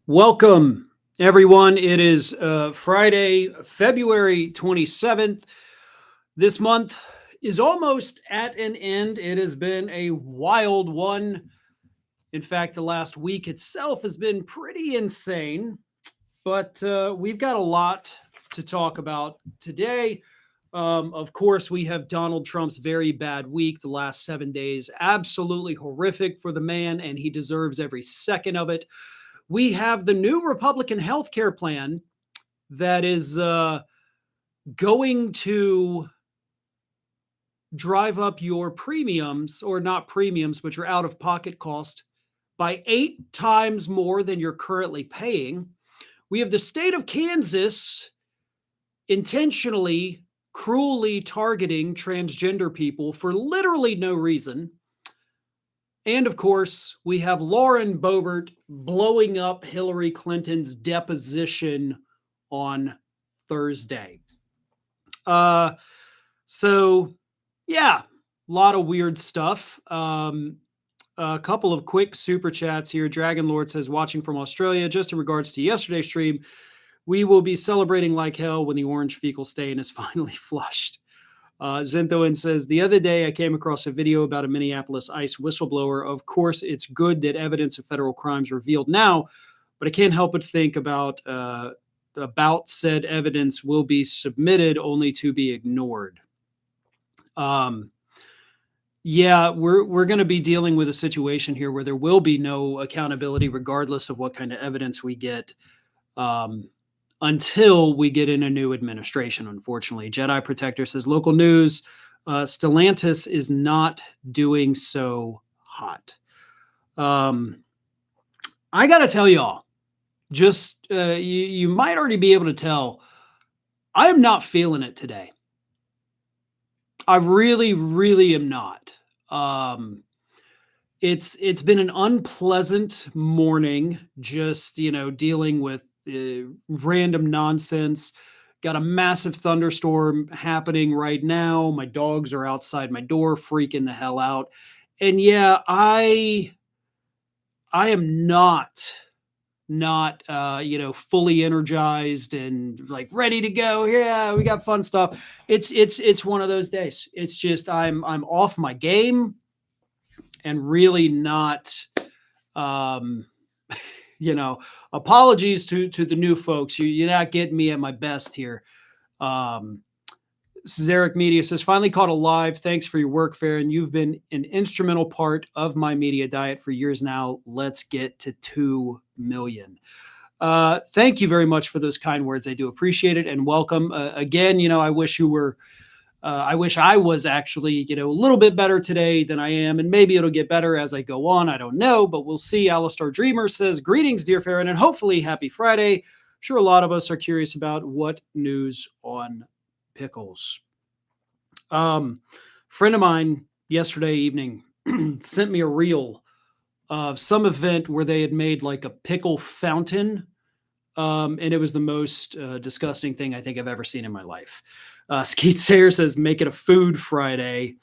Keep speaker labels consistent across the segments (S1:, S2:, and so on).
S1: Welcome, everyone. It is Friday, February 27th. This month is almost at an end. It has been a wild one. In fact, the last week itself has been pretty insane, but we've got a lot to talk about today. Of course, we have Donald Trump's very bad week, the last 7 days. Absolutely horrific for the man, and he deserves every second of it. We have the new Republican health care plan that is going to drive up your premiums, or not premiums, but your out of pocket cost by 8 times more than you're currently paying. We have the state of Kansas intentionally, cruelly targeting transgender people for literally no reason. And of course, we have Lauren Boebert blowing up Hillary Clinton's deposition on Thursday. So yeah, a lot of weird stuff. A couple of quick super chats here. Dragon Lord says, watching from Australia, just in regards to yesterday's stream, we will be celebrating like hell when the orange fecal stain is finally flushed. Zentoin says, the other day I came across a video about a Minneapolis ICE whistleblower. Of course, it's good that evidence of federal crimes revealed now, but I can't help but think about said evidence will be submitted only to be ignored. Yeah, we're going to be dealing with a situation here where there will be no accountability regardless of what kind of evidence we get. Until we get in a new administration, unfortunately. Jedi Protector says, local news, Stellantis is not doing so hot. I got to tell y'all, just you might already be able to tell, I am not feeling it today. I really, really am not. It's been an unpleasant morning, just, dealing with random nonsense. Got a massive thunderstorm happening right now. My dogs are outside my door freaking the hell out. And yeah, I am not fully energized and like ready to go. Yeah, we got fun stuff. It's one of those days. It's just I'm off my game and really not apologies to the new folks. You're not getting me at my best here. Zarek Media says, finally caught alive. Thanks for your work, Farron. You've been an instrumental part of my media diet for years now. Let's get to 2 million. Thank you very much for those kind words. I do appreciate it. And welcome again. I wish you were I wish I was actually, a little bit better today than I am, and maybe it'll get better as I go on. I don't know, but we'll see. Alistar Dreamer says, greetings, dear Farron, and hopefully happy Friday. I'm sure a lot of us are curious about what news on pickles. Friend of mine yesterday evening sent me a reel of some event where they had made like a pickle fountain. And it was the most disgusting thing I think I've ever seen in my life. Skeet Sayer says, make it a food Friday.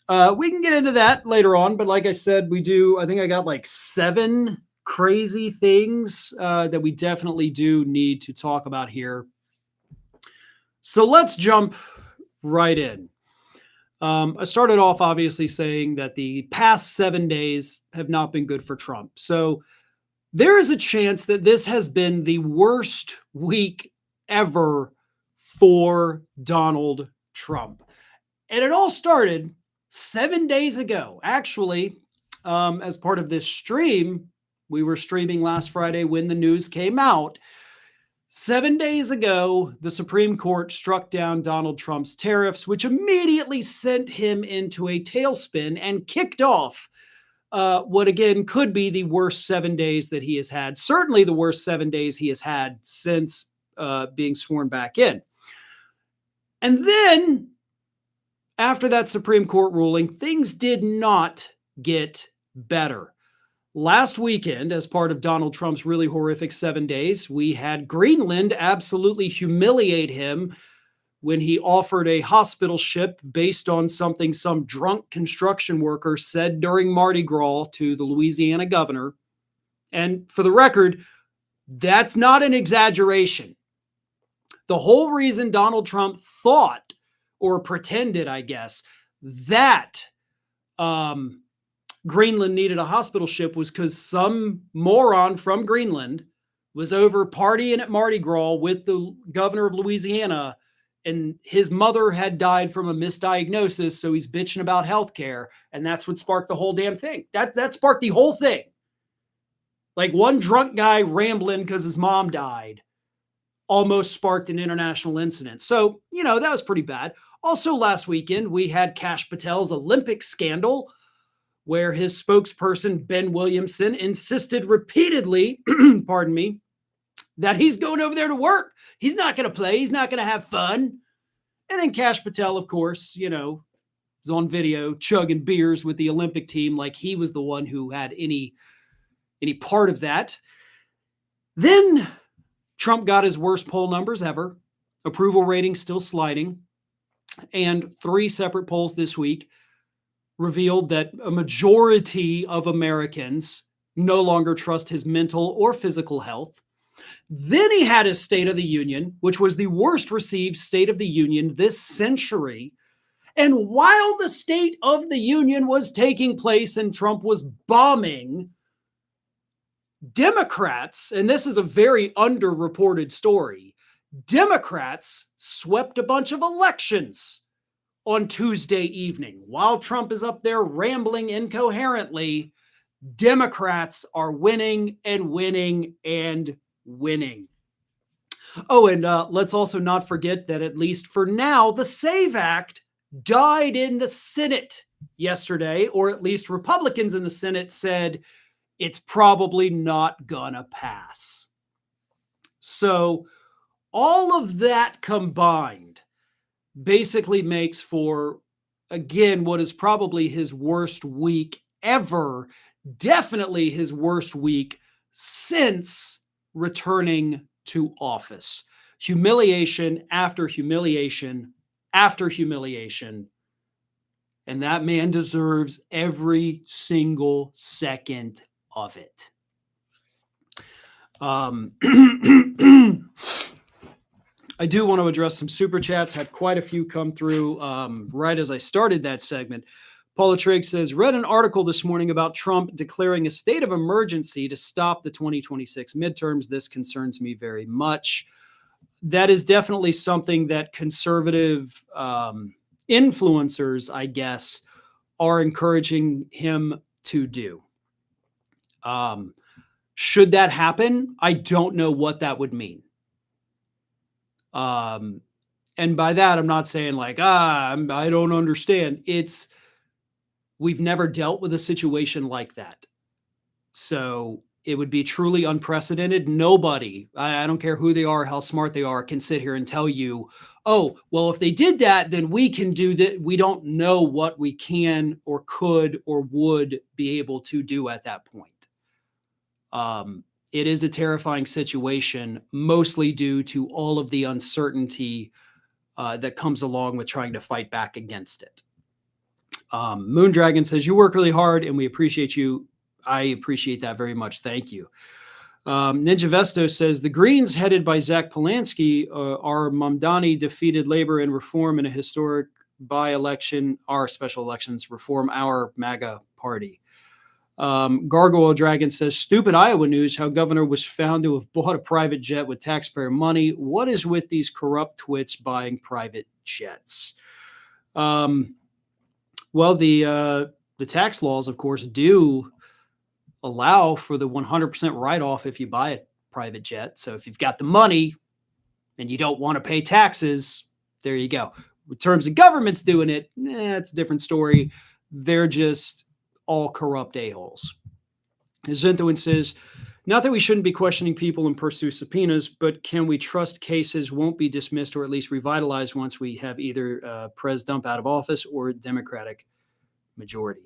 S1: We can get into that later on, but like I said, I think I got like 7 crazy things that we definitely do need to talk about here. So let's jump right in. I started off obviously saying that the past 7 days have not been good for Trump. So there is a chance that this has been the worst week ever for Donald Trump. And it all started 7 days ago. Actually, as part of this stream, we were streaming last Friday when the news came out. 7 days ago, the Supreme Court struck down Donald Trump's tariffs, which immediately sent him into a tailspin and kicked off what again could be the worst 7 days that he has had. Certainly the worst 7 days he has had since being sworn back in. And then after that Supreme Court ruling, things did not get better. Last weekend, as part of Donald Trump's really horrific 7 days, we had Greenland absolutely humiliate him when he offered a hospital ship based on something some drunk construction worker said during Mardi Gras to the Louisiana governor. And for the record, That's not an exaggeration. The whole reason Donald Trump thought or pretended, I guess, that Greenland needed a hospital ship was because some moron from Greenland was over partying at Mardi Gras with the governor of Louisiana, and his mother had died from a misdiagnosis, so he's bitching about healthcare, and that's what sparked the whole damn thing. That sparked the whole thing. Like one drunk guy rambling because his mom died almost sparked an international incident. So, that was pretty bad. Also, last weekend, we had Kash Patel's Olympic scandal, where his spokesperson, Ben Williamson, insisted repeatedly, pardon me, that he's going over there to work. He's not going to play. He's not going to have fun. And then Kash Patel, of course, was on video chugging beers with the Olympic team like he was the one who had any part of that. Then Trump got his worst poll numbers ever. Approval rating still sliding. And 3 separate polls this week revealed that a majority of Americans no longer trust his mental or physical health. Then he had his State of the Union, which was the worst received State of the Union this century. And while the State of the Union was taking place and Trump was bombing, Democrats, and this is a very underreported story, Democrats swept a bunch of elections on Tuesday evening. While Trump is up there rambling incoherently, Democrats are winning and winning and winning. Oh, and let's also not forget that at least for now, the SAVE Act died in the Senate yesterday, or at least Republicans in the Senate said it's probably not gonna pass. So all of that combined basically makes for, again, what is probably his worst week ever, definitely his worst week since returning to office. Humiliation after humiliation after humiliation. And that man deserves every single second of it. I do want to address some super chats. Had quite a few come through right as I started that segment. Paula Trigg says, read an article this morning about Trump declaring a state of emergency to stop the 2026 midterms. This concerns me very much. That is definitely something that conservative influencers, I guess, are encouraging him to do. Should that happen, I don't know what that would mean. And by that, I'm not saying like, I don't understand. We've never dealt with a situation like that. So it would be truly unprecedented. Nobody, I don't care who they are, how smart they are, can sit here and tell you, oh, well, if they did that, then we can do that. We don't know what we can or could or would be able to do at that point. It is a terrifying situation, mostly due to all of the uncertainty that comes along with trying to fight back against it. Moondragon says, you work really hard and we appreciate you. I appreciate that very much. Thank you. Ninja Vesto says, the Greens headed by Zach Polanski are Mamdani defeated labor and reform in a historic by-election, our special elections, reform our MAGA party. Gargoyle Dragon says, stupid Iowa news, how governor was found to have bought a private jet with taxpayer money. What is with these corrupt twits buying private jets? Well, the tax laws, of course, do allow for the 100% write-off if you buy a private jet. So if you've got the money and you don't want to pay taxes, there you go. In terms of governments doing it, it's a different story. They're just all corrupt a-holes. Zentoin says, not that we shouldn't be questioning people and pursue subpoenas, but can we trust cases won't be dismissed or at least revitalized once we have either Pres dump out of office or Democratic majority?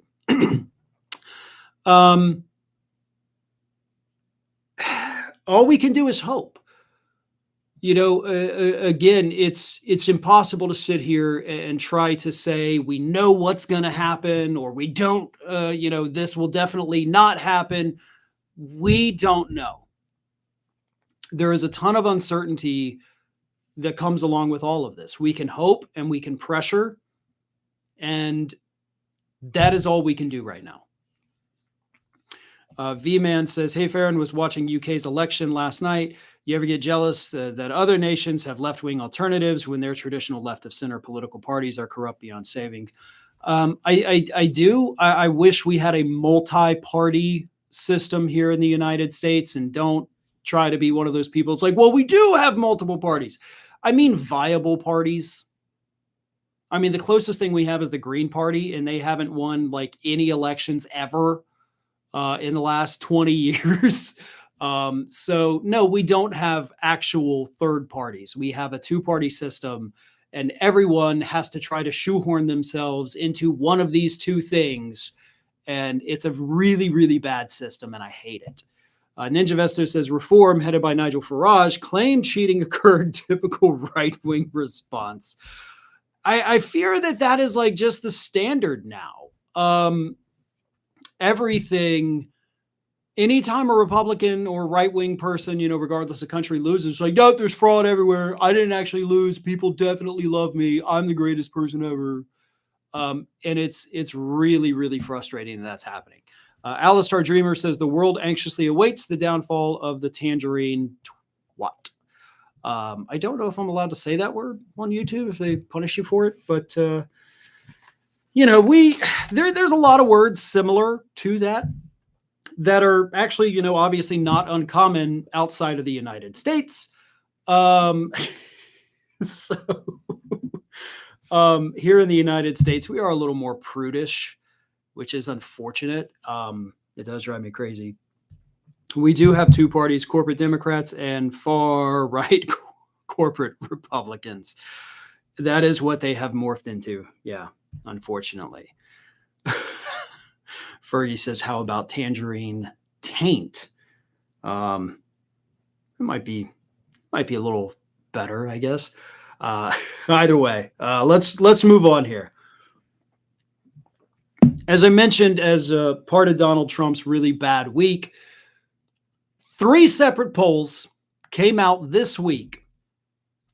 S1: All we can do is hope. Again, it's impossible to sit here and try to say we know what's going to happen or we don't, this will definitely not happen. We don't know. there is a ton of uncertainty that comes along with all of this. We can hope and we can pressure, and that is all we can do right now. V-Man says, hey, Farron, was watching UK's election last night. You ever get jealous that other nations have left-wing alternatives when their traditional left-of-center political parties are corrupt beyond saving? I do. I wish we had a multi-party system here in the United States, and don't try to be one of those people. It's like, well, we do have multiple parties. I mean, viable parties. I mean, the closest thing we have is the Green Party, and they haven't won like any elections ever in the last 20 years. So no, we don't have actual third parties. We have a two-party system, and everyone has to try to shoehorn themselves into one of these two things. And it's a really, really bad system, and I hate it. Ninja Vesto says, reform headed by Nigel Farage claimed cheating occurred. Typical right-wing response. I fear that is like just the standard now. Everything, anytime a Republican or right-wing person, regardless of country, loses, it's like, no, there's fraud everywhere. I didn't actually lose. People definitely love me. I'm the greatest person ever. And it's really, really frustrating that's happening. Alistar Dreamer says the world anxiously awaits the downfall of the tangerine twat. I don't know if I'm allowed to say that word on YouTube if they punish you for it, but there's a lot of words similar to that are actually, obviously not uncommon outside of the United States. So here in the United States, we are a little more prudish, which is unfortunate. It does drive me crazy. We do have two parties, corporate Democrats and far right corporate Republicans. That is what they have morphed into. Yeah, unfortunately. Fergie says, how about tangerine taint? It might be a little better, I guess. Either way, let's move on here. As I mentioned, as part of Donald Trump's really bad week, 3 separate polls came out this week.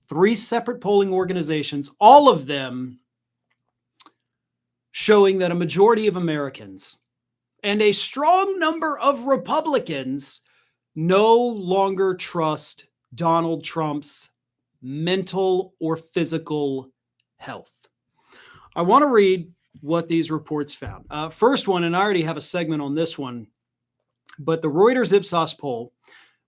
S1: 3 separate polling organizations, all of them showing that a majority of Americans and a strong number of Republicans no longer trust Donald Trump's mental or physical health. I want to read what these reports found. First one, and I already have a segment on this one, but the Reuters Ipsos poll,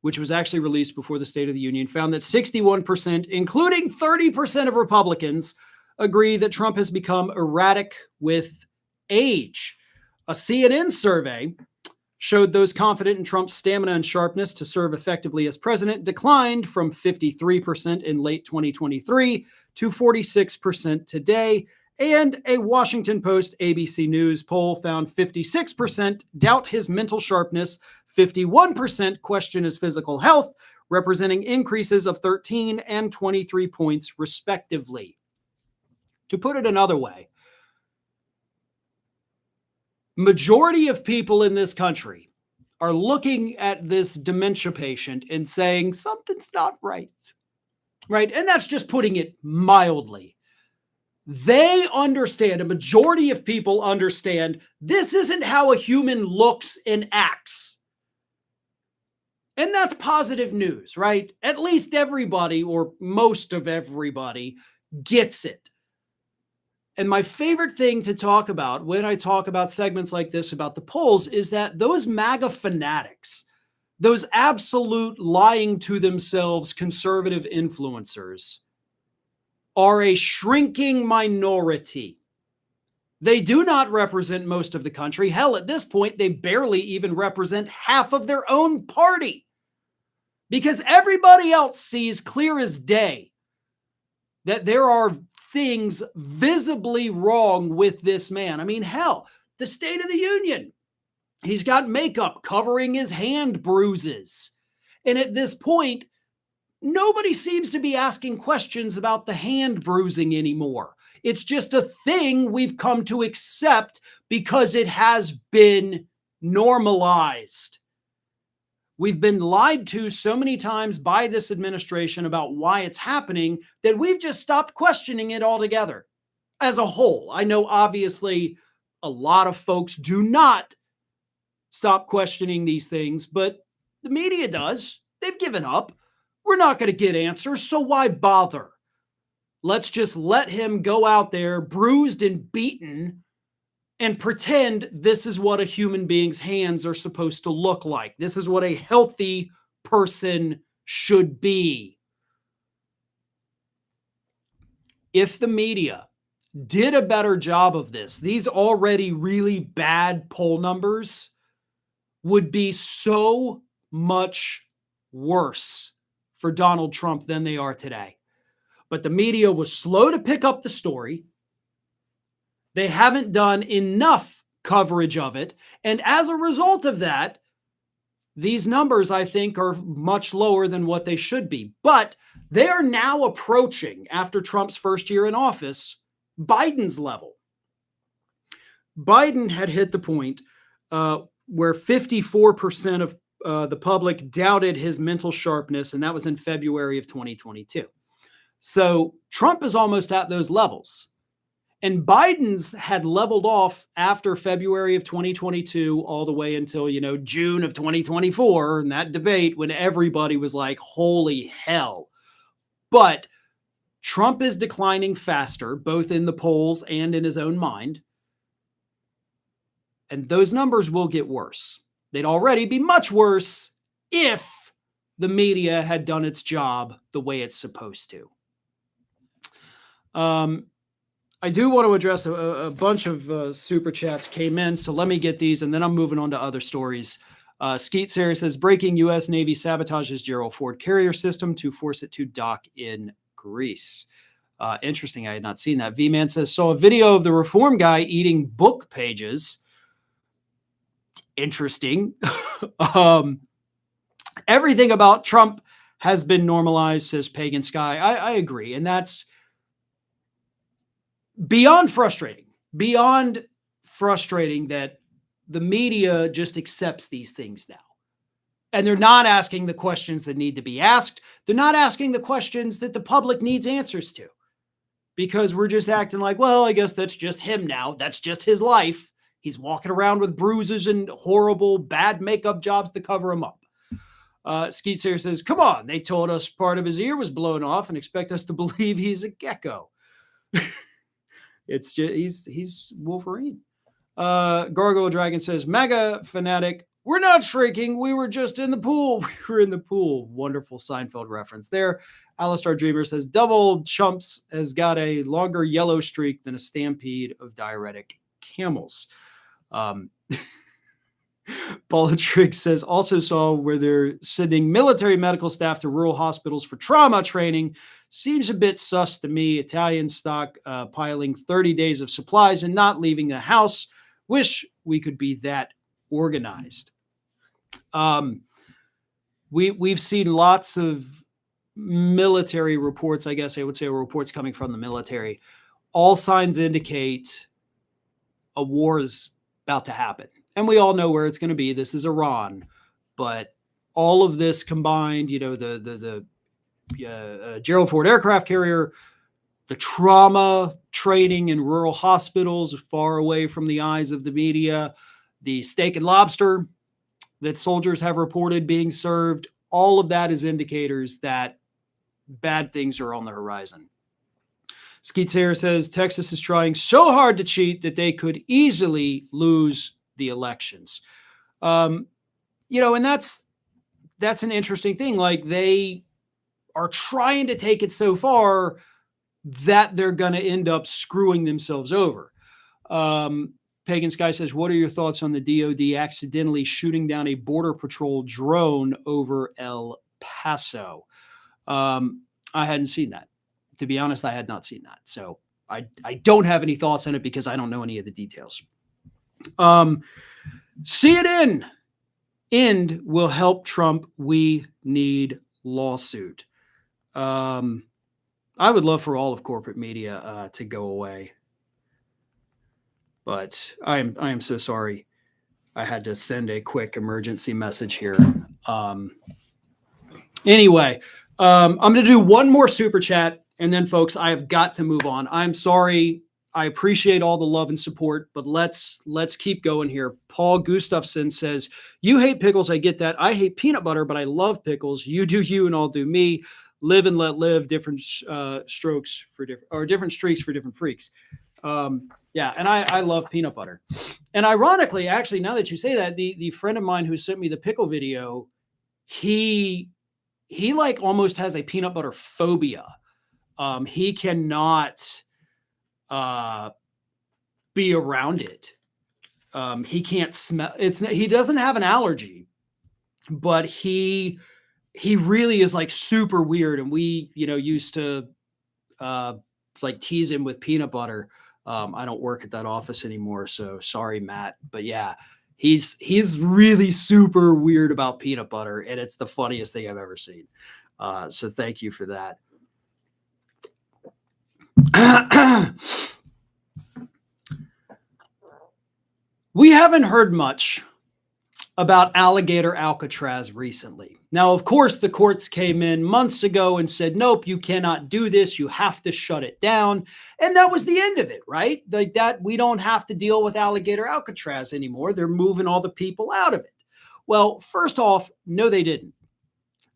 S1: which was actually released before the State of the Union, found that 61%, including 30% of Republicans, agree that Trump has become erratic with age. A CNN survey showed those confident in Trump's stamina and sharpness to serve effectively as president declined from 53% in late 2023 to 46% today. And a Washington Post ABC News poll found 56% doubt his mental sharpness, 51% question his physical health, representing increases of 13 and 23 points respectively. To put it another way, majority of people in this country are looking at this dementia patient and saying something's not right, right? And that's just putting it mildly. They understand, a majority of people understand, this isn't how a human looks and acts. And that's positive news, right? At least everybody, or most of everybody, gets it. And my favorite thing to talk about when I talk about segments like this about the polls is that those MAGA fanatics, those absolute lying to themselves conservative influencers, are a shrinking minority. They do not represent most of the country. Hell, at this point, they barely even represent half of their own party, because everybody else sees clear as day that there are things visibly wrong with this man. I mean, hell, the State of the Union, he's got makeup covering his hand bruises. And at this point, nobody seems to be asking questions about the hand bruising anymore. It's just a thing we've come to accept because it has been normalized. We've been lied to so many times by this administration about why it's happening that we've just stopped questioning it altogether as a whole. I know obviously a lot of folks do not stop questioning these things, but the media does. They've given up. We're not going to get answers, so why bother? Let's just let him go out there bruised and beaten and pretend this is what a human being's hands are supposed to look like. This is what a healthy person should be. If the media did a better job of this, these already really bad poll numbers would be so much worse for Donald Trump than they are today. But the media was slow to pick up the story. They haven't done enough coverage of it. And as a result of that, these numbers, I think, are much lower than what they should be. But they are now approaching, after Trump's first year in office, Biden's level. Biden had hit the point where 54% of the public doubted his mental sharpness, and that was in February of 2022. So Trump is almost at those levels. And Biden's had leveled off after February of 2022 all the way until, June of 2024 in that debate when everybody was like, holy hell. But Trump is declining faster, both in the polls and in his own mind. And those numbers will get worse. They'd already be much worse if the media had done its job the way it's supposed to. I do want to address a bunch of super chats came in, so let me get these, and then I'm moving on to other stories. Skeet Sarah says, breaking U.S. Navy sabotages Gerald Ford carrier system to force it to dock in Greece. Interesting, I had not seen that. V-Man says, saw a video of the reform guy eating book pages. Interesting. Everything about Trump has been normalized, says Pagan Sky. I agree, and that's beyond frustrating that the media just accepts these things now. And they're not asking the questions that need to be asked. They're not asking the questions that the public needs answers to, because we're just acting like, well, I guess that's just him now. That's just his life. He's walking around with bruises and horrible, bad makeup jobs to cover him up. Skeet Sarah says, come on, they told us part of his ear was blown off and expect us to believe he's a gecko. It's just he's Wolverine. Gargoyle Dragon says, MAGA fanatic, we're not shrinking. We were just in the pool. We were in the pool. Wonderful Seinfeld reference there. Alistar Dreamer says, double chumps has got a longer yellow streak than a stampede of diuretic camels. Paula Trigg says, also saw where they're sending military medical staff to rural hospitals for trauma training. Seems a bit sus to me. Italian stock piling 30 days of supplies and not leaving the house. Wish we could be that organized. We've seen lots of military reports, I guess I would say reports coming from the military. All signs indicate a war is about to happen. And we all know where it's going to be. This is Iran. But all of this combined, the Gerald Ford aircraft carrier, the trauma training in rural hospitals far away from the eyes of the media, the steak and lobster that soldiers have reported being served, all of that is indicators that bad things are on the horizon. Skeet Sarah says, Texas is trying so hard to cheat that they could easily lose the elections. And that's an interesting thing. Like, they are trying to take it so far that they're going to end up screwing themselves over. Pagan Sky says, what are your thoughts on the DOD accidentally shooting down a Border Patrol drone over El Paso? I hadn't seen that. To be honest, I had not seen that. So I don't have any thoughts on it because I don't know any of the details. See it end will help Trump. We need lawsuit. I would love for all of corporate media to go away, but I am so sorry. I had to send a quick emergency message here. Um, anyway, I'm going to do one more super chat, and then, folks, I have got to move on. I'm sorry. I appreciate all the love and support, but let's keep going here. Paul Gustafson says, "You hate pickles. I get that. I hate peanut butter, but I love pickles. You do you, and I'll do me. Live and let live. Different strokes for different, or different streaks for different freaks." Yeah, and I love peanut butter. And ironically, actually, now that you say that, the friend of mine who sent me the pickle video, he like almost has a peanut butter phobia. He cannot be around it. He can't smell he doesn't have an allergy, but he really is like super weird. And we, used to like tease him with peanut butter. I don't work at that office anymore, so sorry, Matt. But yeah, he's really super weird about peanut butter, and it's the funniest thing I've ever seen. So thank you for that. We haven't heard much about alligator Alcatraz recently. Now, of course, the courts came in months ago and said, nope, you cannot do this. You have to shut it down. And that was the end of it, right? Like that, we don't have to deal with alligator Alcatraz anymore. They're moving all the people out of it. Well, first off, no, they didn't.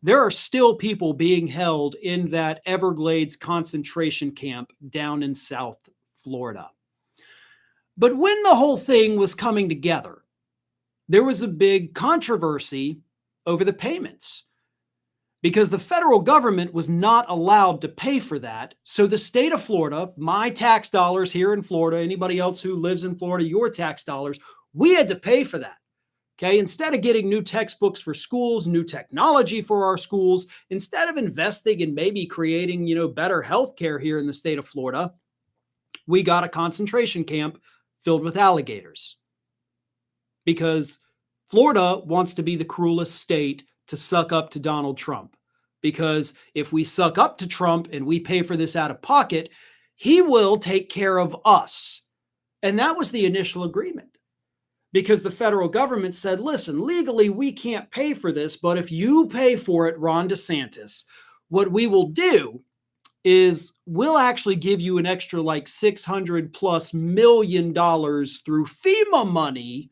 S1: There are still people being held in that Everglades concentration camp down in South Florida. But when the whole thing was coming together, there was a big controversy over the payments because the federal government was not allowed to pay for that. So the state of Florida, my tax dollars here in Florida, anybody else who lives in Florida, your tax dollars, we had to pay for that. Okay, instead of getting new textbooks for schools, new technology for our schools, instead of investing in maybe creating, better healthcare here in the state of Florida, we got a concentration camp filled with alligators. Because Florida wants to be the cruelest state to suck up to Donald Trump. Because if we suck up to Trump and we pay for this out of pocket, he will take care of us. And that was the initial agreement. Because the federal government said, listen, legally, we can't pay for this, but if you pay for it, Ron DeSantis, what we will do is we'll actually give you an extra like $600+ million through FEMA money,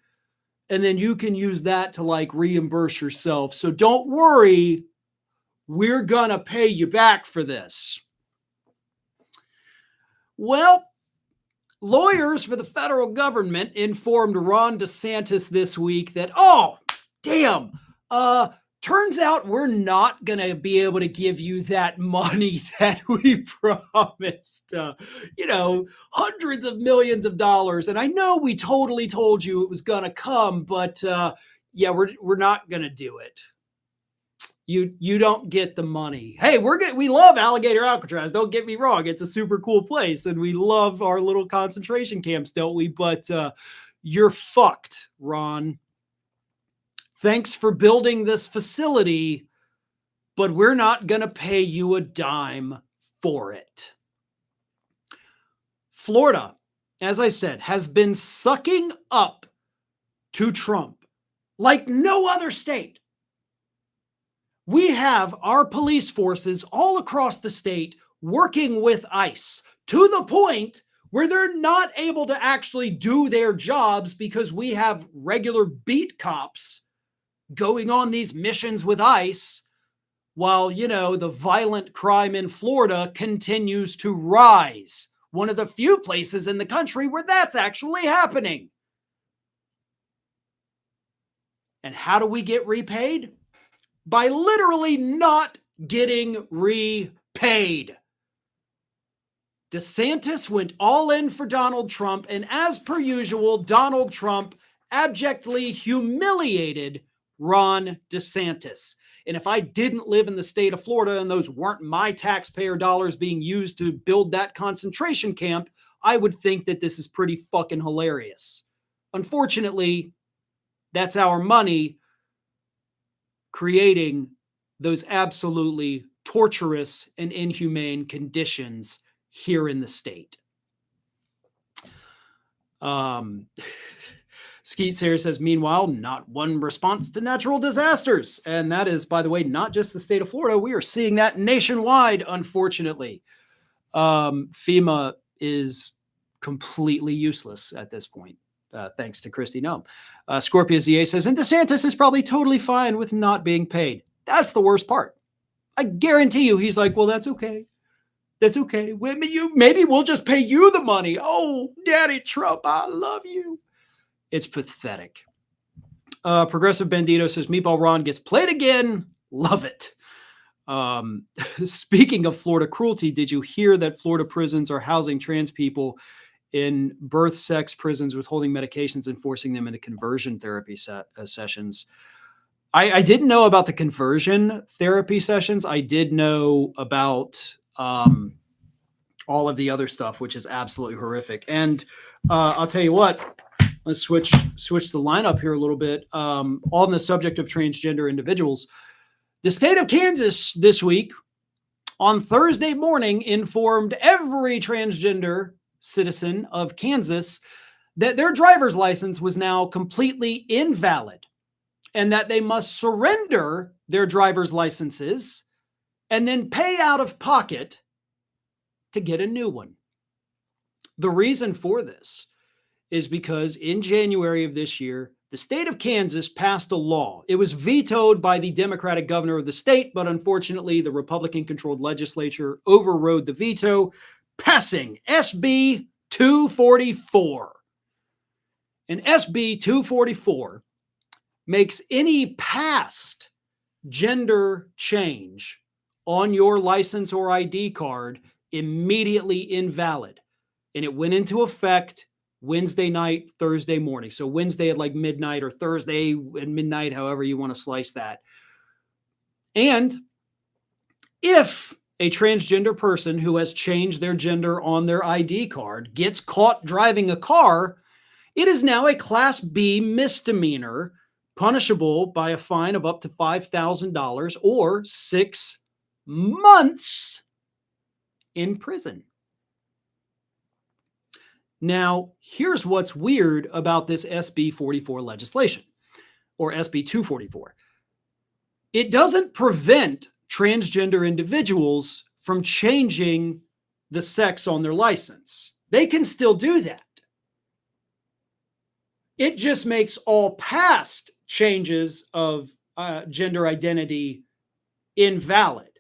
S1: and then you can use that to like reimburse yourself. So don't worry, we're going to pay you back for this. Well, lawyers for the federal government informed Ron DeSantis this week that, oh, damn, turns out we're not going to be able to give you that money that we promised, hundreds of millions of dollars. And I know we totally told you it was going to come, but yeah, we're not going to do it. You don't get the money. Hey, we love Alligator Alcatraz. Don't get me wrong. It's a super cool place and we love our little concentration camps, don't we? But you're fucked, Ron. Thanks for building this facility, but we're not going to pay you a dime for it. Florida, as I said, has been sucking up to Trump like no other state. We have our police forces all across the state working with ICE to the point where they're not able to actually do their jobs because we have regular beat cops going on these missions with ICE while, the violent crime in Florida continues to rise. One of the few places in the country where that's actually happening. And how do we get repaid? By literally not getting repaid. DeSantis went all in for Donald Trump, and as per usual, Donald Trump abjectly humiliated Ron DeSantis. And if I didn't live in the state of Florida and those weren't my taxpayer dollars being used to build that concentration camp, I would think that this is pretty fucking hilarious. Unfortunately, that's our money creating those absolutely torturous and inhumane conditions here in the state. Skeets here says, meanwhile, not one response to natural disasters. And that is, by the way, not just the state of Florida. We are seeing that nationwide, unfortunately. FEMA is completely useless at this point, thanks to Christy Nome. Scorpio ZA says, and DeSantis is probably totally fine with not being paid. That's the worst part. I guarantee you he's like, well, that's okay. That's okay. Maybe we'll just pay you the money. Oh, Daddy Trump, I love you. It's pathetic. Progressive Bandito says, Meatball Ron gets played again. Love it. Speaking of Florida cruelty, did you hear that Florida prisons are housing trans people in birth sex prisons, withholding medications and forcing them into conversion therapy sessions? I didn't know about the conversion therapy sessions. I did know about all of the other stuff, which is absolutely horrific. And I'll tell you what, let's switch the lineup here a little bit. On the subject of transgender individuals, the state of Kansas this week on Thursday morning informed every transgender citizen of Kansas that their driver's license was now completely invalid and that they must surrender their driver's licenses and then pay out of pocket to get a new one. The reason for this is because in January of this year, the state of Kansas passed a law. It was vetoed by the Democratic governor of the state, but unfortunately, the Republican-controlled legislature overrode the veto, passing SB 244. And SB 244 makes any past gender change on your license or ID card immediately invalid. And it went into effect Wednesday night, Thursday morning. So Wednesday at like midnight or Thursday at midnight, however you want to slice that. And if a transgender person who has changed their gender on their ID card gets caught driving a car, it is now a Class B misdemeanor, punishable by a fine of up to $5,000 or 6 months in prison. Now, here's what's weird about this SB 44 legislation, or SB 244. It doesn't prevent transgender individuals from changing the sex on their license. They can still do that. It just makes all past changes of gender identity invalid.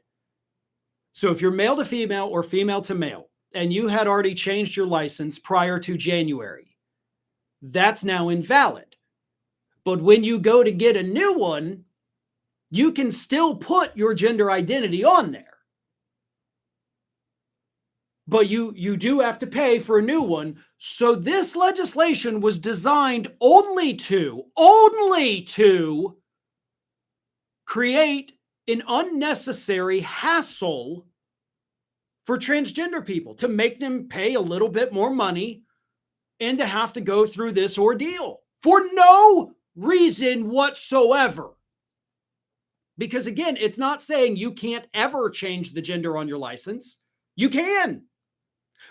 S1: So if you're male to female or female to male, and you had already changed your license prior to January, that's now invalid. But when you go to get a new one, you can still put your gender identity on there. But you do have to pay for a new one. So this legislation was designed only to create an unnecessary hassle for transgender people, to make them pay a little bit more money and to have to go through this ordeal for no reason whatsoever. Because again, it's not saying you can't ever change the gender on your license. You can.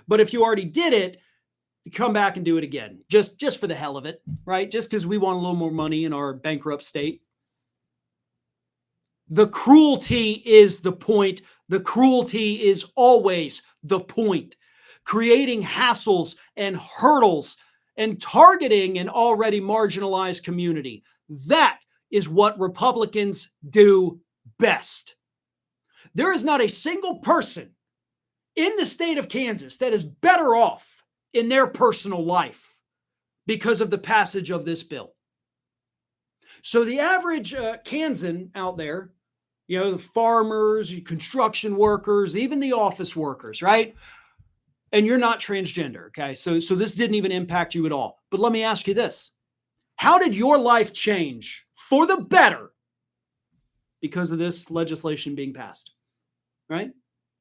S1: But if you already did it, you come back and do it again, just for the hell of it, right? Just because we want a little more money in our bankrupt state. The cruelty is the point. The cruelty is always the point. Creating hassles and hurdles and targeting an already marginalized community. That is what Republicans do best. There is not a single person in the state of Kansas that is better off in their personal life because of the passage of this bill. So the average Kansan out there, you know, the farmers, construction workers, even the office workers, right? And you're not transgender, okay? So this didn't even impact you at all. But let me ask you this. How did your life change for the better because of this legislation being passed, right?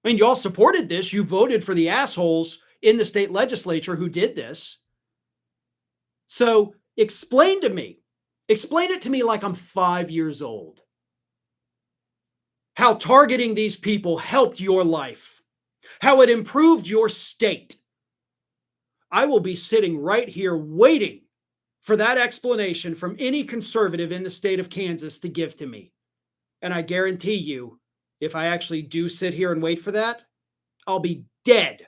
S1: I mean, you all supported this. You voted for the assholes in the state legislature who did this. So explain it to me like I'm 5 years old. How targeting these people helped your life, how it improved your state. I will be sitting right here waiting for that explanation from any conservative in the state of Kansas to give to me. And I guarantee you, if I actually do sit here and wait for that, I'll be dead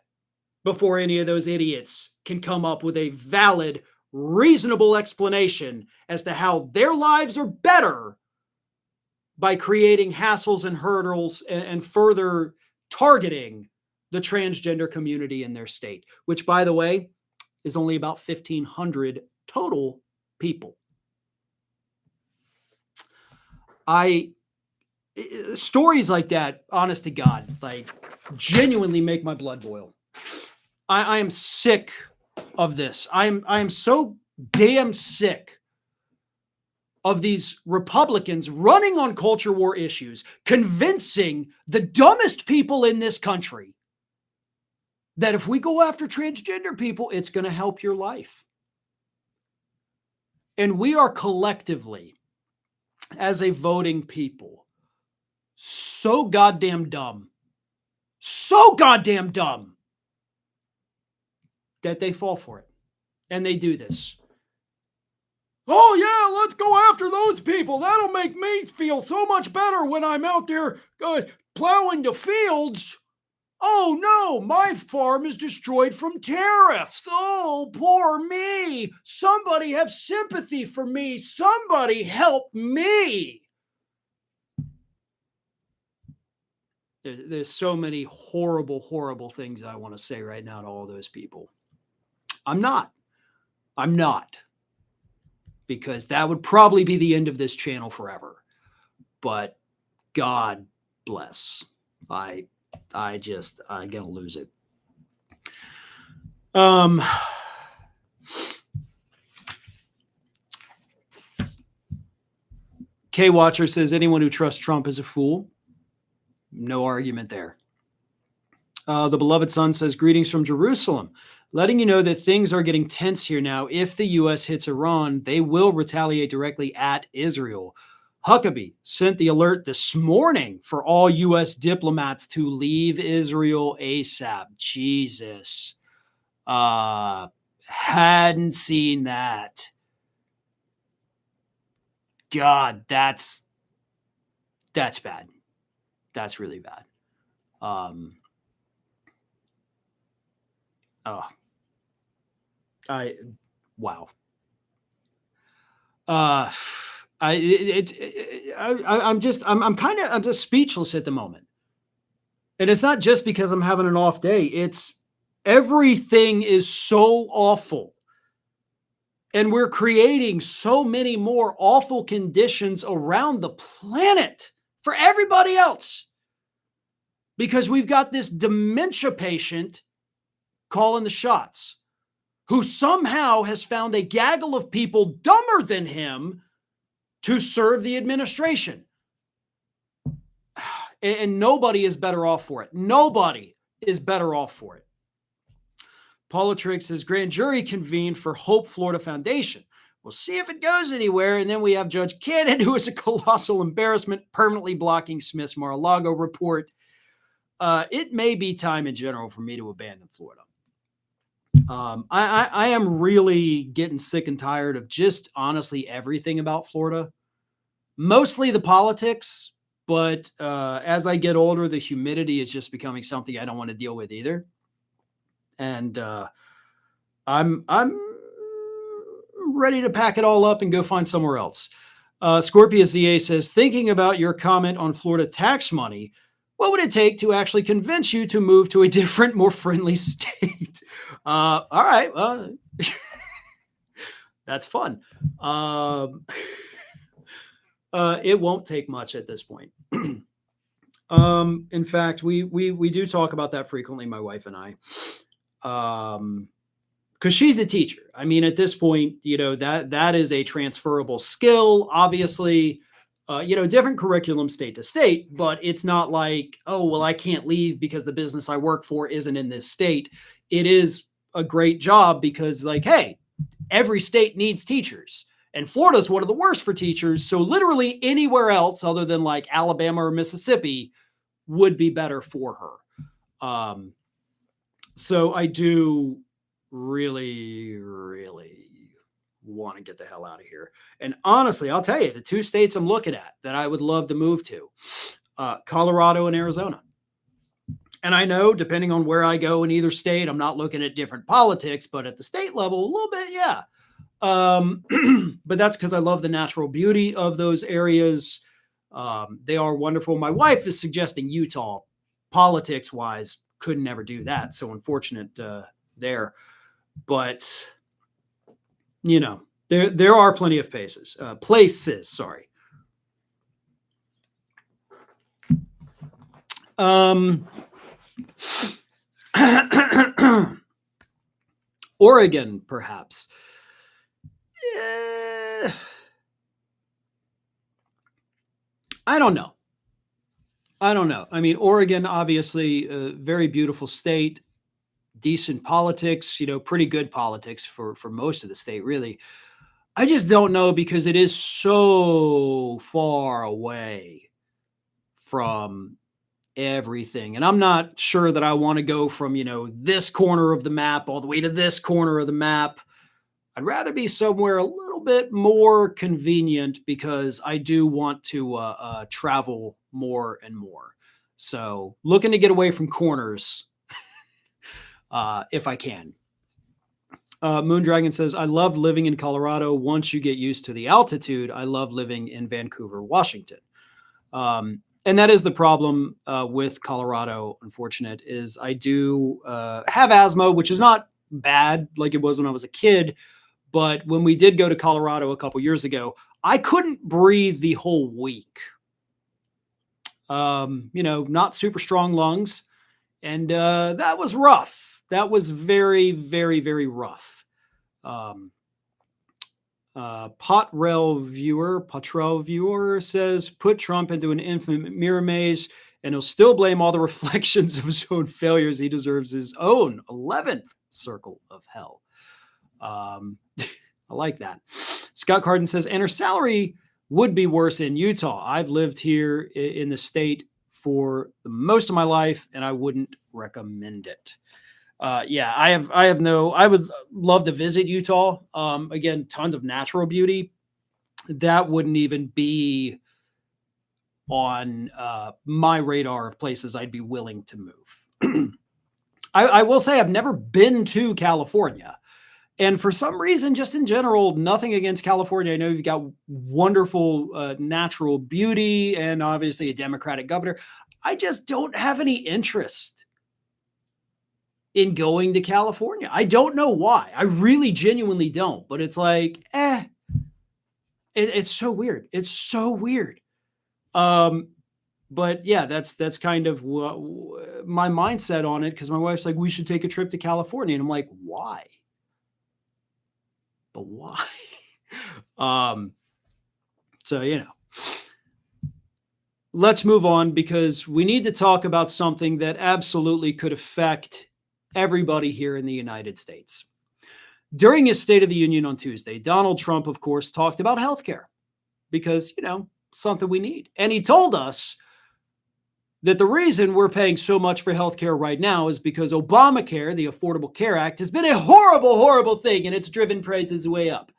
S1: before any of those idiots can come up with a valid, reasonable explanation as to how their lives are better by creating hassles and hurdles and further targeting the transgender community in their state, which, by the way, is only about 1,500 total people. Stories like that, honest to God, like genuinely make my blood boil. I am sick of this. I am so damn sick of these Republicans running on culture war issues, convincing the dumbest people in this country that if we go after transgender people, it's going to help your life. And we are collectively, as a voting people, so goddamn dumb, that they fall for it. And they do this. Oh yeah, let's go after those people. That'll make me feel so much better when I'm out there plowing the fields. Oh no, my farm is destroyed from tariffs. Oh, poor me. Somebody have sympathy for me. Somebody help me. There's so many horrible, horrible things I want to say right now to all those people. I'm not. Because that would probably be the end of this channel forever. But God bless. I'm gonna lose it. K Watcher says anyone who trusts Trump is a fool. No argument there. The beloved son says greetings from Jerusalem, letting you know that things are getting tense here now. If the U.S. hits Iran, they will retaliate directly at Israel. Huckabee sent the alert this morning for all U.S. diplomats to leave Israel ASAP. Jesus. Hadn't seen that. God, that's bad. That's really bad. Wow. I'm just speechless at the moment. And it's not just because I'm having an off day. It's everything is so awful. And we're creating so many more awful conditions around the planet for everybody else. Because we've got this dementia patient calling the shots, who somehow has found a gaggle of people dumber than him to serve the administration. And nobody is better off for it. Nobody is better off for it. Paula Trigg says, grand jury convened for Hope Florida Foundation. We'll see if it goes anywhere. And then we have Judge Cannon, who is a colossal embarrassment, permanently blocking Smith's Mar-a-Lago report. It may be time in general for me to abandon Florida. I am really getting sick and tired of just honestly everything about Florida. Mostly the politics, but as I get older, the humidity is just becoming something I don't want to deal with either. And I'm ready to pack it all up and go find somewhere else. Scorpio ZA says, thinking about your comment on Florida tax money, what would it take to actually convince you to move to a different, more friendly state? All right. Well, that's fun. It won't take much at this point. In fact, we do talk about that frequently, my wife and I. Because she's a teacher. I mean, at this point, that is a transferable skill, obviously, different curriculum state to state, but it's not like, oh, well, I can't leave because the business I work for isn't in this state. It is a great job because, like, hey, every state needs teachers. And Florida is one of the worst for teachers. So literally anywhere else other than like Alabama or Mississippi would be better for her. So I do really, really, want to get the hell out of here. And honestly, I'll tell you, the two states I'm looking at that I would love to move to, Colorado and Arizona. And I know, depending on where I go in either state, I'm not looking at different politics, but at the state level, a little bit, yeah. But that's because I love the natural beauty of those areas. They are wonderful. My wife is suggesting Utah, politics wise, could never do that. So unfortunate there. But you know, there are plenty of places. Sorry. Oregon, perhaps. I don't know. I mean, Oregon, obviously, a very beautiful state, decent politics, pretty good politics for most of the state, really. I just don't know because it is so far away from everything. And I'm not sure that I want to go from, this corner of the map all the way to this corner of the map. I'd rather be somewhere a little bit more convenient because I do want to travel more and more. So looking to get away from corners if I can. Moondragon says, I love living in Colorado. Once you get used to the altitude, I love living in Vancouver, Washington. And that is the problem with Colorado, unfortunate, is I do have asthma, which is not bad like it was when I was a kid. But when we did go to Colorado a couple years ago, I couldn't breathe the whole week. Not super strong lungs. And that was rough. That was very, very, very rough. Potrel viewer says, put Trump into an infinite mirror maze and he'll still blame all the reflections of his own failures. He deserves his own 11th circle of hell. I like that. Scott Carden says, and her salary would be worse in Utah. I've lived here in the state for most of my life and I wouldn't recommend it. I would love to visit Utah. Again, tons of natural beauty. That wouldn't even be on my radar of places I'd be willing to move. I will say I've never been to California. And for some reason, just in general, nothing against California. I know you've got wonderful natural beauty and obviously a Democratic governor. I just don't have any interest in going to California. I don't know why. I really genuinely don't. But it's like, it's so weird. It's so weird. But yeah, that's kind of my mindset on it, because my wife's like, we should take a trip to California. And I'm like, why? But why? So, let's move on, because we need to talk about something that absolutely could affect everybody here in the United States. During his State of the Union on Tuesday, Donald Trump, of course, talked about healthcare because, something we need. And he told us that the reason we're paying so much for healthcare right now is because Obamacare, the Affordable Care Act, has been a horrible, horrible thing, and it's driven prices way up.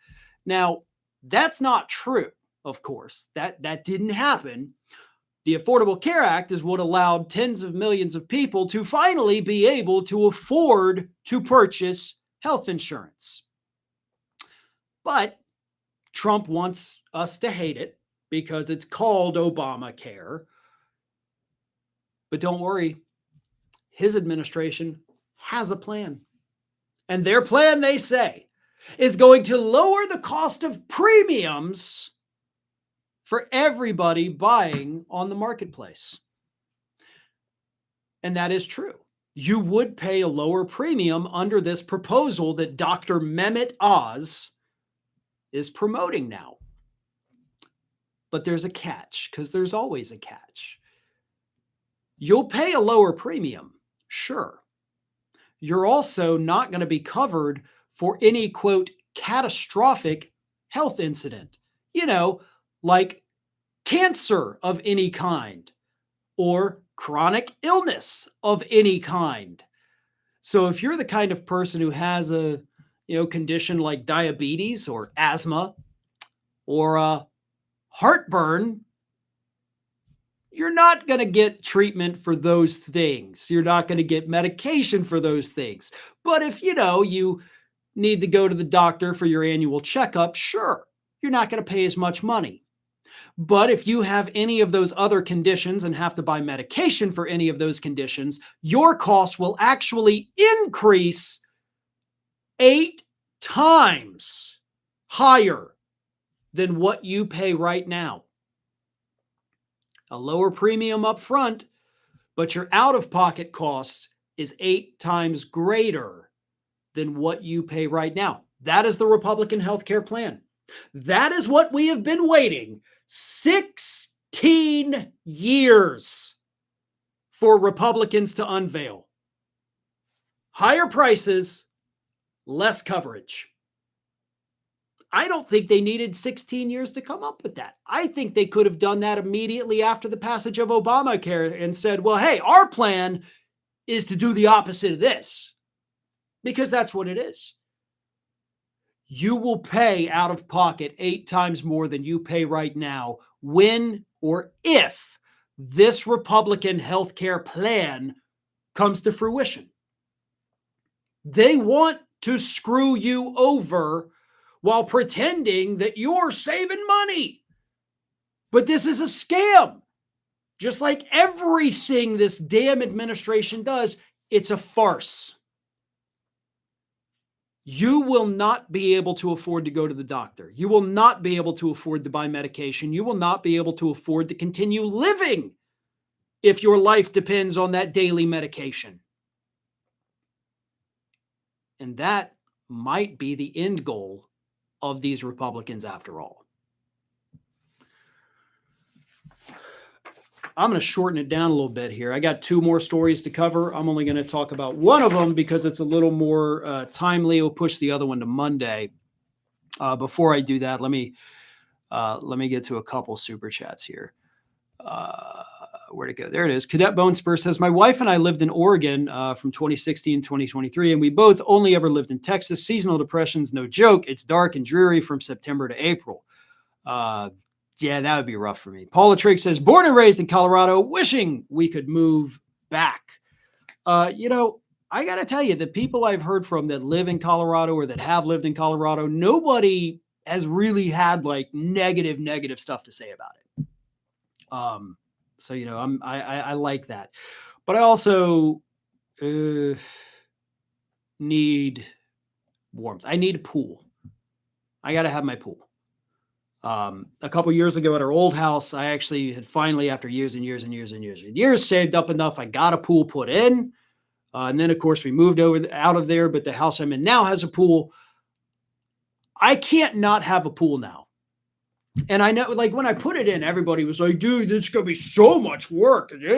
S1: Now, that's not true, of course. That didn't happen. The Affordable Care Act is what allowed tens of millions of people to finally be able to afford to purchase health insurance. But Trump wants us to hate it because it's called Obamacare. But don't worry, his administration has a plan. And their plan, they say, is going to lower the cost of premiums for everybody buying on the marketplace. And that is true. You would pay a lower premium under this proposal that Dr. Mehmet Oz is promoting now. But there's a catch, because there's always a catch. You'll pay a lower premium, sure. You're also not going to be covered for any, quote, catastrophic health incident. Like cancer of any kind or chronic illness of any kind. So if you're the kind of person who has a condition like diabetes or asthma or heartburn, you're not going to get treatment for those things. You're not going to get medication for those things. But if, you need to go to the doctor for your annual checkup, sure, you're not going to pay as much money. But if you have any of those other conditions and have to buy medication for any of those conditions, your costs will actually increase 8 times higher than what you pay right now. A lower premium up front, but your out-of-pocket cost is 8 times greater than what you pay right now. That is the Republican healthcare plan. That is what we have been waiting 16 years for Republicans to unveil. Higher prices, less coverage. I don't think they needed 16 years to come up with that. I think they could have done that immediately after the passage of Obamacare and said, well, hey, our plan is to do the opposite of this, because that's what it is. You will pay out of pocket 8 times more than you pay right now when or if this Republican healthcare plan comes to fruition. They want to screw you over while pretending that you're saving money. But this is a scam. Just like everything this damn administration does, it's a farce. You will not be able to afford to go to the doctor. You will not be able to afford to buy medication. You will not be able to afford to continue living if your life depends on that daily medication. And that might be the end goal of these Republicans after all. I'm going to shorten it down a little bit here. I got 2 more stories to cover. I'm only going to talk about one of them because it's a little more timely. We'll push the other one to Monday. Before I do that, let me get to a couple super chats here. Where'd it go? There it is. Cadet Bone Spur says, my wife and I lived in Oregon from 2016 to 2023, and we both only ever lived in Texas. Seasonal depression's no joke. It's dark and dreary from September to April. Yeah, that would be rough for me. Paula Trigg says, born and raised in Colorado, wishing we could move back. I got to tell you, the people I've heard from that live in Colorado or that have lived in Colorado, nobody has really had like negative stuff to say about it. So, I like that, but I also need warmth. I need a pool. I got to have my pool. A couple years ago at our old house, I actually had finally, after years and years, saved up enough. I got a pool put in. And then of course we moved out of there, but the house I'm in now has a pool. I can't not have a pool now. And I know, like, when I put it in, everybody was like, dude, this is going to be so much work. No,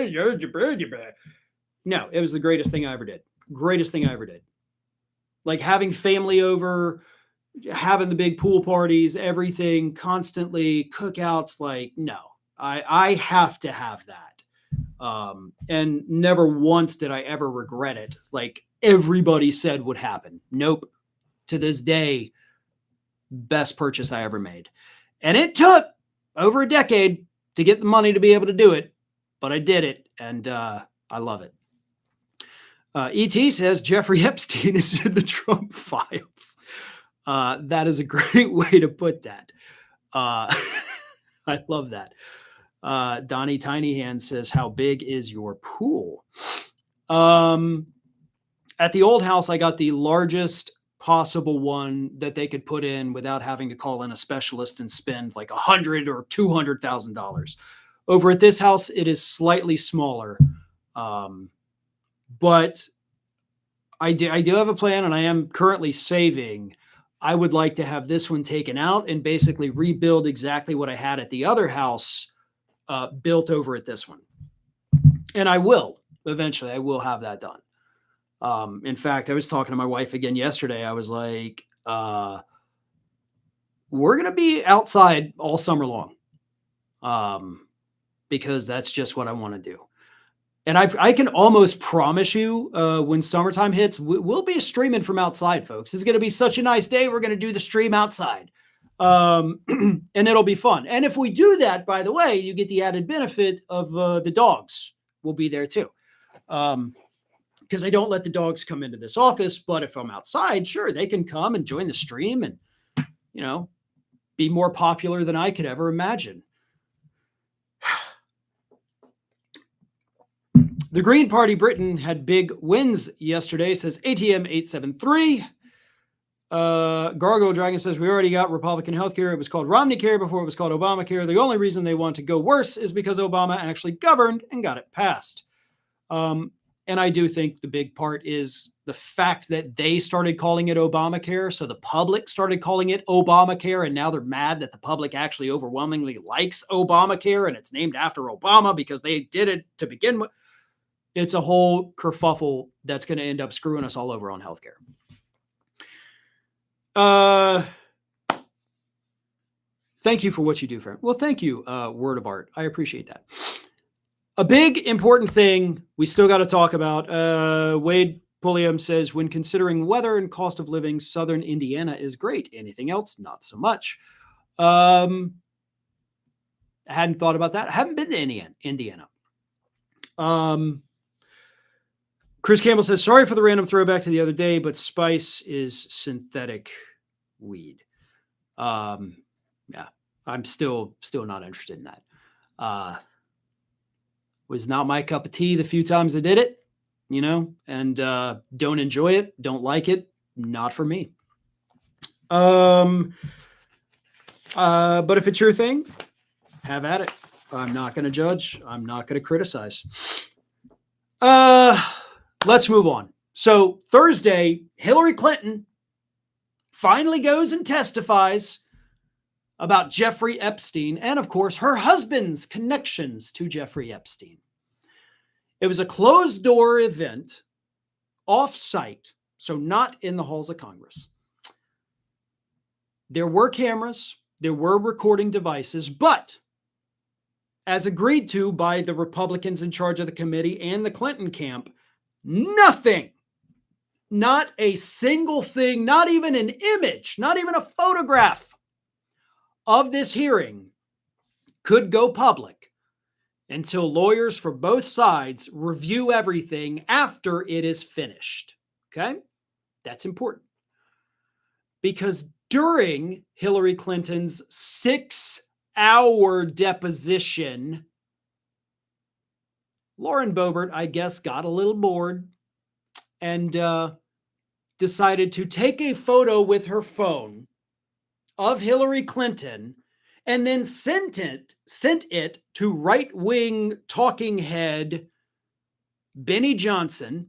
S1: it was the greatest thing I ever did. Like having family over, having the big pool parties, everything, constantly cookouts. Like, no, I have to have that. And never once did I ever regret it. Like everybody said would happen. Nope. To this day, best purchase I ever made. And it took over a decade to get the money to be able to do it, but I did it, and I love it. E.T. says Jeffrey Epstein is in the Trump files. That is a great way to put that. I love that. Donnie Tiny Hand says, how big is your pool? At the old house, I got the largest possible one that they could put in without having to call in a specialist and spend like $100,000 or $200,000. Over at this house, it is slightly smaller. But I do have a plan, and I am currently saving. I would like to have this one taken out and basically rebuild exactly what I had at the other house built over at this one. And I will eventually, I will have that done. In fact, I was talking to my wife again yesterday. I was like, we're going to be outside all summer long. Because that's just what I want to do. And I can almost promise you when summertime hits, we'll be streaming from outside, folks. It's going to be such a nice day. We're going to do the stream outside. And it'll be fun. And if we do that, by the way, you get the added benefit of the dogs will be there too. Because I don't let the dogs come into this office, but if I'm outside, sure, they can come and join the stream and, be more popular than I could ever imagine. The Green Party Britain had big wins yesterday, says ATM 873. Gargoyle Dragon says, we already got Republican healthcare. It was called Romney Care before it was called Obamacare. The only reason they want to go worse is because Obama actually governed and got it passed. And I do think the big part is the fact that they started calling it Obamacare. So the public started calling it Obamacare. And now they're mad that the public actually overwhelmingly likes Obamacare. And it's named after Obama because they did it to begin with. It's a whole kerfuffle that's going to end up screwing us all over on healthcare. Thank you for what you do, Farron. Well, thank you, Word of Art. I appreciate that. A big important thing we still got to talk about. Wade Pulliam says, when considering weather and cost of living, Southern Indiana is great. Anything else? Not so much. I hadn't thought about that. I haven't been to Indiana. Chris Campbell says, sorry for the random throwback to the other day, but spice is synthetic weed. Yeah, I'm still not interested in that. Was not my cup of tea the few times I did it, and don't enjoy it, don't like it, not for me. But if it's your thing, have at it. I'm not going to judge. I'm not going to criticize. Let's move on. So Thursday, Hillary Clinton finally goes and testifies about Jeffrey Epstein and, of course, her husband's connections to Jeffrey Epstein. It was a closed-door event, off-site, so not in the halls of Congress. There were cameras, there were recording devices, but as agreed to by the Republicans in charge of the committee and the Clinton camp, nothing, not a single thing, not even an image, not even a photograph of this hearing could go public until lawyers for both sides review everything after it is finished. Okay? That's important. Because during Hillary Clinton's 6-hour deposition, Lauren Boebert, I guess, got a little bored and decided to take a photo with her phone of Hillary Clinton and then sent it to right-wing talking head Benny Johnson,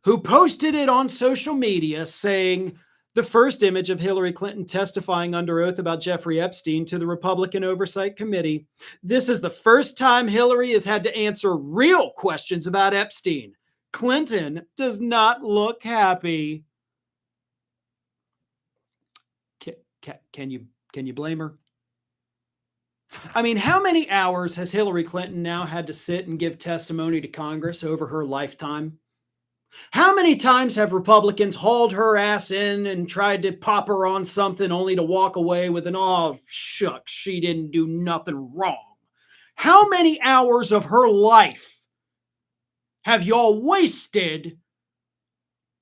S1: who posted it on social media saying, the first image of Hillary Clinton testifying under oath about Jeffrey Epstein to the Republican Oversight Committee. This is the first time Hillary has had to answer real questions about Epstein. Clinton does not look happy. Can you blame her? I mean, how many hours has Hillary Clinton now had to sit and give testimony to Congress over her lifetime? How many times have Republicans hauled her ass in and tried to pop her on something only to walk away with an, oh, shucks, she didn't do nothing wrong? How many hours of her life have y'all wasted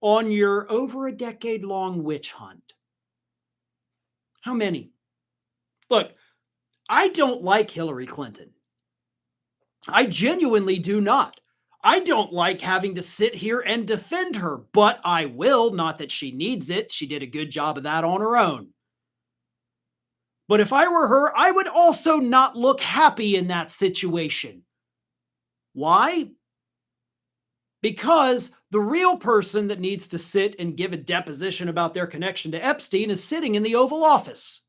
S1: on your over a decade-long witch hunt? How many? Look, I don't like Hillary Clinton. I genuinely do not. I don't like having to sit here and defend her, but I will. Not that she needs it. She did a good job of that on her own. But if I were her, I would also not look happy in that situation. Why? Because the real person that needs to sit and give a deposition about their connection to Epstein is sitting in the Oval Office.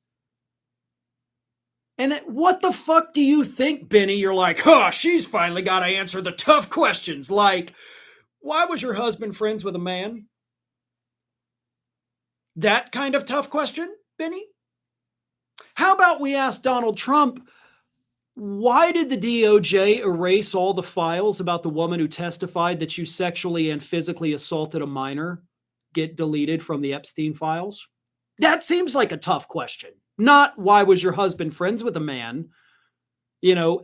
S1: And what the fuck do you think, Benny? You're like, she's finally got to answer the tough questions. Like, why was your husband friends with a man? That kind of tough question, Benny? How about we ask Donald Trump, Why did the DOJ erase all the files about the woman who testified that you sexually and physically assaulted a minor get deleted from the Epstein files? That seems like a tough question. Not why was your husband friends with a man,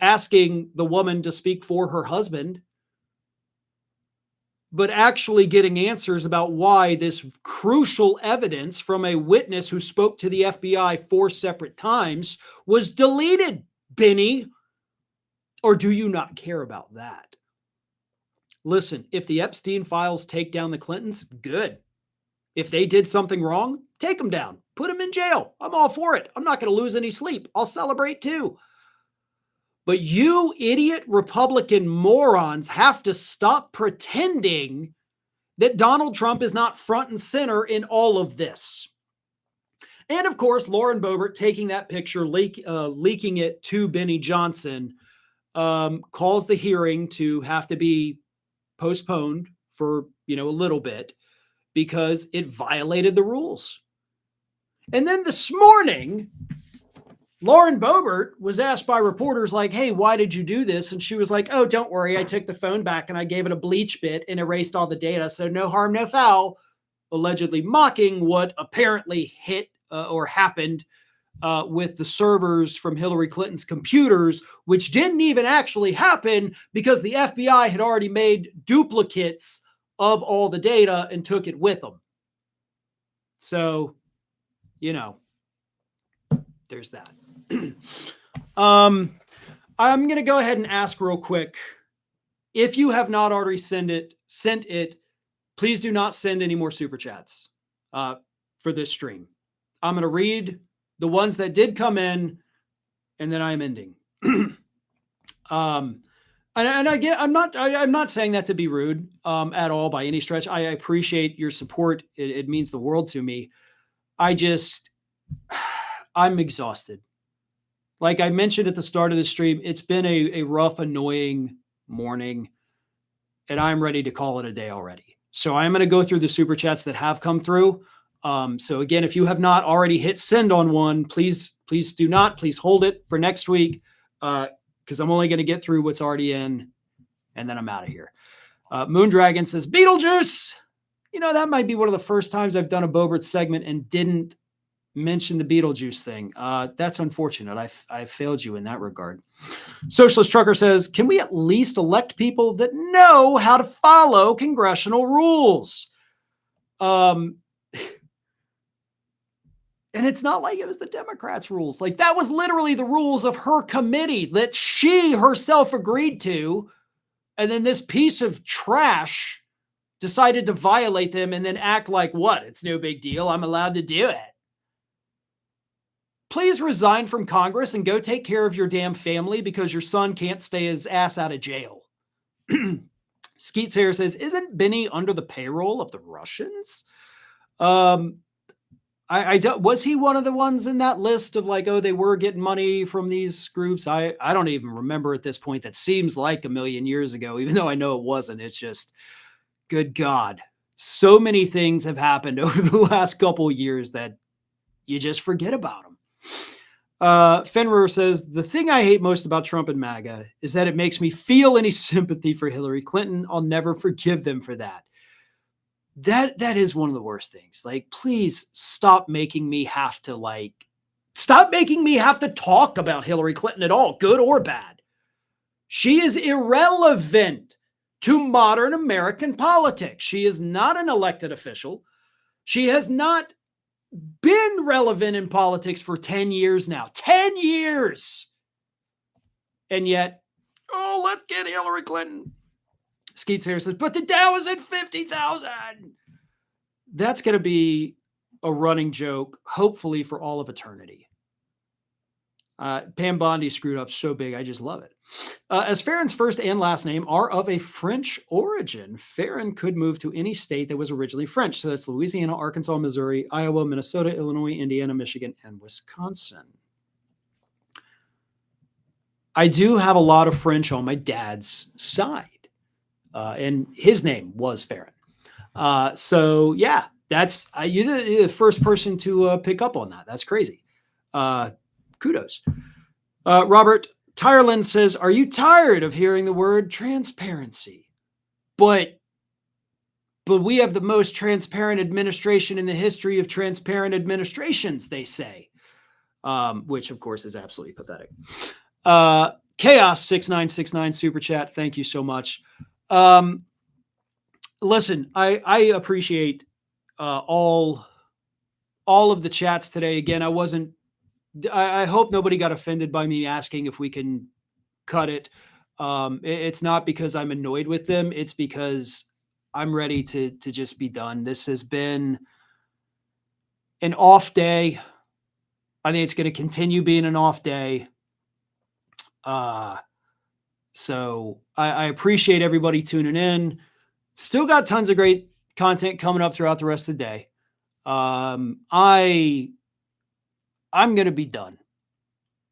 S1: asking the woman to speak for her husband, but actually getting answers about why this crucial evidence from a witness who spoke to the FBI 4 separate times was deleted, Benny. Or do you not care about that? Listen, if the Epstein files take down the Clintons, good. If they did something wrong, take them down. Put them in jail. I'm all for it. I'm not going to lose any sleep. I'll celebrate too. But you idiot Republican morons have to stop pretending that Donald Trump is not front and center in all of this. And of course, Lauren Boebert taking that picture, leaking it to Benny Johnson, calls the hearing to have to be postponed for, a little bit because it violated the rules. And then this morning, Lauren Boebert was asked by reporters like, hey, why did you do this? And she was like, oh, don't worry. I took the phone back and I gave it a bleach bit and erased all the data. So no harm, no foul, allegedly mocking what apparently happened with the servers from Hillary Clinton's computers, which didn't even actually happen because the FBI had already made duplicates of all the data and took it with them. So, there's that. I'm going to go ahead and ask real quick. If you have not already sent it, please do not send any more super chats for this stream. I'm going to read the ones that did come in, and then I'm ending. I'm not saying that to be rude at all by any stretch. I appreciate your support. It means the world to me. I'm exhausted. Like I mentioned at the start of the stream, it's been a rough, annoying morning, and I'm ready to call it a day already. So I'm going to go through the super chats that have come through. So again, if you have not already hit send on one, please do not. Please hold it for next week because I'm only going to get through what's already in, and then I'm out of here. Moondragon says, Beetlejuice! That might be one of the first times I've done a Boebert segment and didn't mention the Beetlejuice thing. That's unfortunate. I failed you in that regard. Socialist Trucker says, can we at least elect people that know how to follow congressional rules? And it's not like it was the Democrats' rules. Like that was literally the rules of her committee that she herself agreed to. And then this piece of trash decided to violate them and then act like, what? It's no big deal. I'm allowed to do it. Please resign from Congress and go take care of your damn family because your son can't stay his ass out of jail. Skeets here says, isn't Benny under the payroll of the Russians? Was he one of the ones in that list of like, oh, they were getting money from these groups? I don't even remember at this point. That seems like a million years ago, even though I know it wasn't. It's just, good God. So many things have happened over the last couple of years that you just forget about them. Fenrir says, the thing I hate most about Trump and MAGA is that it makes me feel any sympathy for Hillary Clinton. I'll never forgive them for that. That is one of the worst things. Like, please stop making me have to talk about Hillary Clinton at all, good or bad. She is irrelevant to modern American politics. She is not an elected official. She has not been relevant in politics for 10 years now. 10 years! And yet, let's get Hillary Clinton. Skeets here says, but the Dow is at 50,000. That's going to be a running joke, hopefully for all of eternity. Pam Bondi screwed up so big, I just love it. As Farron's first and last name are of a French origin, Farron could move to any state that was originally French. So that's Louisiana, Arkansas, Missouri, Iowa, Minnesota, Illinois, Indiana, Michigan, and Wisconsin. I do have a lot of French on my dad's side. And his name was Farron. So yeah, that's you're the first person to pick up on that. That's crazy. Kudos. Robert Tyreland says, are you tired of hearing the word transparency? But we have the most transparent administration in the history of transparent administrations, they say, which of course is absolutely pathetic. Chaos 6969 super chat. Thank you so much. Listen, I appreciate all of the chats today. Again, I hope nobody got offended by me asking if we can cut it. It's not because I'm annoyed with them. It's because I'm ready to just be done. This has been an off day. I think it's going to continue being an off day. So I appreciate everybody tuning in. Still got tons of great content coming up throughout the rest of the day. I'm going to be done.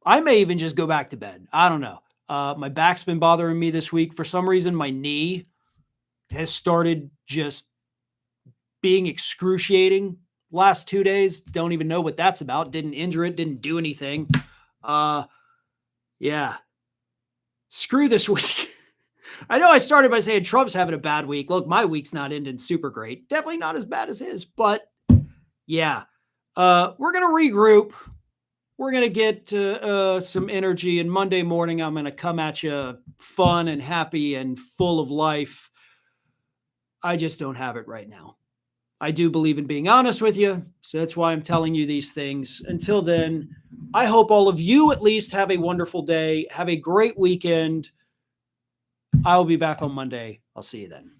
S1: I may even just go back to bed. I don't know. My back's been bothering me this week. For some reason, my knee has started just being excruciating last 2 days. Don't even know what that's about. Didn't injure it. Didn't do anything. Yeah. Screw this week. I know I started by saying Trump's having a bad week. Look, my week's not ending super great. Definitely not as bad as his, but yeah. We're going to regroup. We're going to get some energy, and Monday morning, I'm going to come at you fun and happy and full of life. I just don't have it right now. I do believe in being honest with you, so that's why I'm telling you these things. Until then, I hope all of you at least have a wonderful day. Have a great weekend. I'll be back on Monday. I'll see you then.